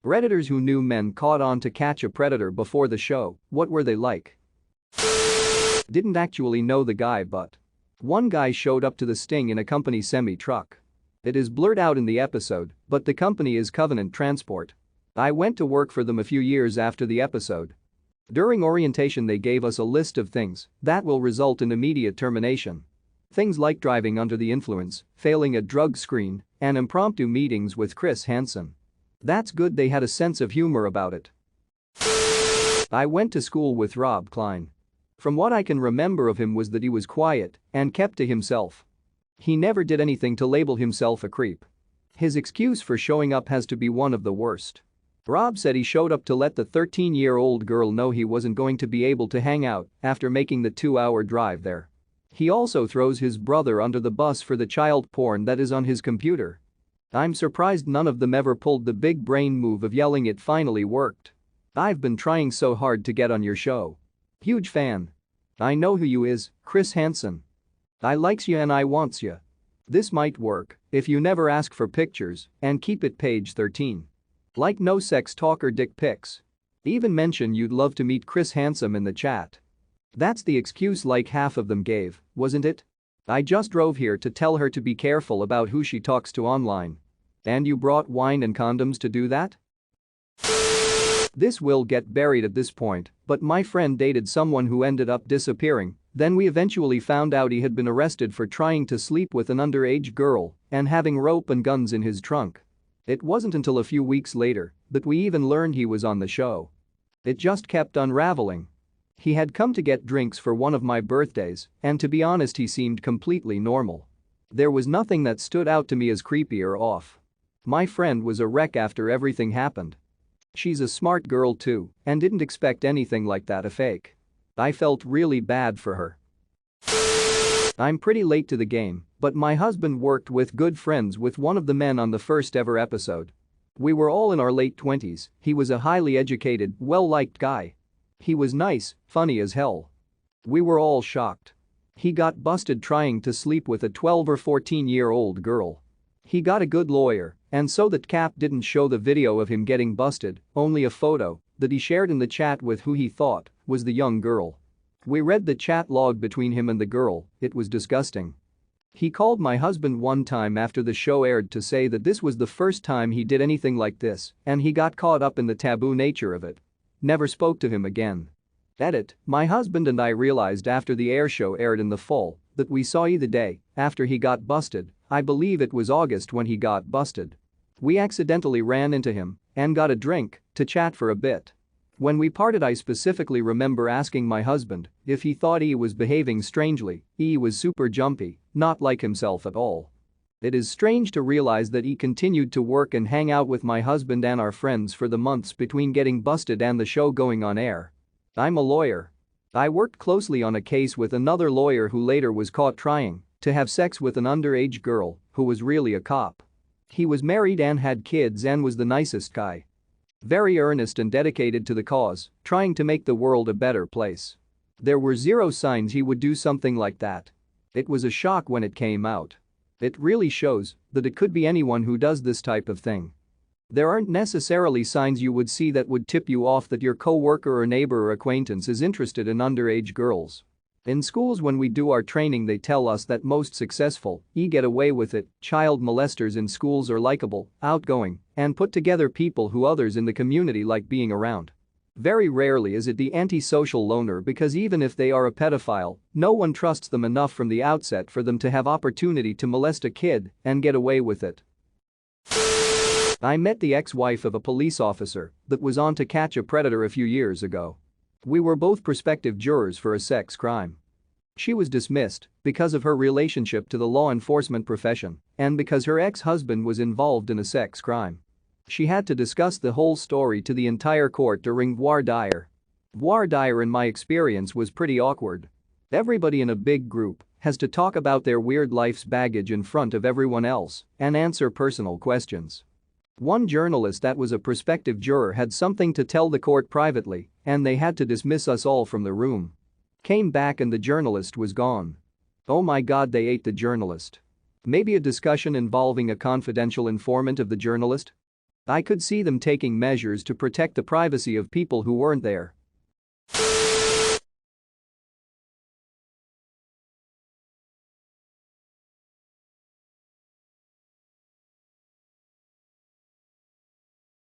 Redditors who knew men caught on to catch a predator before the show, what were they like? Didn't actually know the guy, but one guy showed up to the sting in a company semi-truck. It is blurred out in the episode, but the company is Covenant Transport. I went to work for them a few years after the episode. During orientation they gave us a list of things that will result in immediate termination. Things like driving under the influence, failing a drug screen, and impromptu meetings with Chris Hansen. That's good they had a sense of humor about it. I went to school with Rob Klein. From what I can remember of him was that he was quiet and kept to himself. He never did anything to label himself a creep. His excuse for showing up has to be one of the worst. Rob said he showed up to let the 13-year-old girl know he wasn't going to be able to hang out after making the 2-hour drive there. He also throws his brother under the bus for the child porn that is on his computer. I'm surprised none of them ever pulled the big brain move of yelling it finally worked. I've been trying so hard to get on your show. Huge fan. I know who you is, Chris Hansen. I likes you and I wants you. This might work if you never ask for pictures and keep it page 13. Like no sex talk or dick pics. Even mention you'd love to meet Chris Hansen in the chat. That's the excuse like half of them gave, wasn't it? I just drove here to tell her to be careful about who she talks to online. And you brought wine and condoms to do that? This will get buried at this point, but my friend dated someone who ended up disappearing. Then we eventually found out he had been arrested for trying to sleep with an underage girl and having rope and guns in his trunk. It wasn't until a few weeks later that we even learned he was on the show. It just kept unraveling. He had come to get drinks for one of my birthdays, and to be honest he seemed completely normal. There was nothing that stood out to me as creepy or off. My friend was a wreck after everything happened. She's a smart girl too and didn't expect anything like that a fake. I felt really bad for her. I'm pretty late to the game, but my husband worked with good friends with one of the men on the first ever episode. We were all in our late 20s, he was a highly educated, well-liked guy. He was nice, funny as hell. We were all shocked. He got busted trying to sleep with a 12 or 14-year-old girl. He got a good lawyer, and so that Cap didn't show the video of him getting busted, only a photo that he shared in the chat with who he thought was the young girl. We read the chat log between him and the girl, it was disgusting. He called my husband one time after the show aired to say that this was the first time he did anything like this, and he got caught up in the taboo nature of it. Never spoke to him again. Edit, my husband and I realized after the air show aired in the fall that we saw the day after he got busted, I believe it was August when he got busted. We accidentally ran into him and got a drink to chat for a bit. When we parted I specifically remember asking my husband if he thought he was behaving strangely. He was super jumpy, not like himself at all. It is strange to realize that he continued to work and hang out with my husband and our friends for the months between getting busted and the show going on air. I'm a lawyer. I worked closely on a case with another lawyer who later was caught trying to have sex with an underage girl who was really a cop. He was married and had kids and was the nicest guy. Very earnest and dedicated to the cause, trying to make the world a better place. There were zero signs he would do something like that. It was a shock when it came out. It really shows that it could be anyone who does this type of thing. There aren't necessarily signs you would see that would tip you off that your co-worker or neighbor or acquaintance is interested in underage girls. In schools when we do our training they tell us that most successful, get away with it, child molesters in schools are likable, outgoing, and put together people who others in the community like being around. Very rarely is it the antisocial loner because even if they are a pedophile, no one trusts them enough from the outset for them to have opportunity to molest a kid and get away with it. I met the ex-wife of a police officer that was on to catch a predator a few years ago. We were both prospective jurors for a sex crime. She was dismissed because of her relationship to the law enforcement profession and because her ex-husband was involved in a sex crime. She had to discuss the whole story to the entire court during voir dire. Voir dire in my experience was pretty awkward. Everybody in a big group has to talk about their weird life's baggage in front of everyone else and answer personal questions. One journalist that was a prospective juror had something to tell the court privately, and they had to dismiss us all from the room. Came back and the journalist was gone. Oh my god, they ate the journalist. Maybe a discussion involving a confidential informant of the journalist? I could see them taking measures to protect the privacy of people who weren't there.